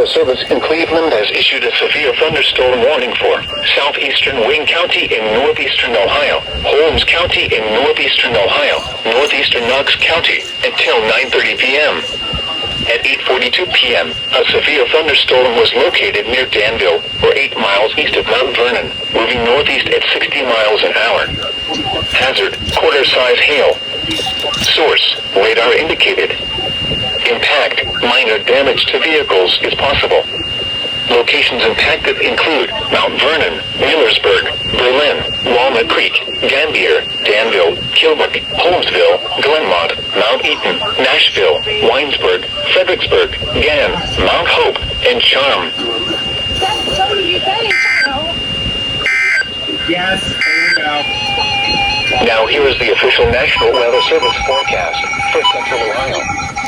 Weather Service in Cleveland has issued a severe thunderstorm warning for southeastern Wayne County in northeastern Ohio, Holmes County in northeastern Ohio, northeastern Knox County until 9:30 p.m. At 8:42 p.m., a severe thunderstorm was located near Danville, or 8 miles east of Mount Vernon, moving northeast at 60 miles an hour. Hazard, quarter-size hail. Source, radar indicated. Impact, minor damage to vehicles is possible. Locations impacted include Mount Vernon, Millersburg, Berlin, Walnut Creek, Gambier, Danville, Kilbuck, Holmesville, Glenmont, Mount Eaton, Nashville, Winesburg, Fredericksburg, Gann, Mount Hope, and Charm. Yes, there we go. Now here is the official National Weather Service forecast for Central Ohio.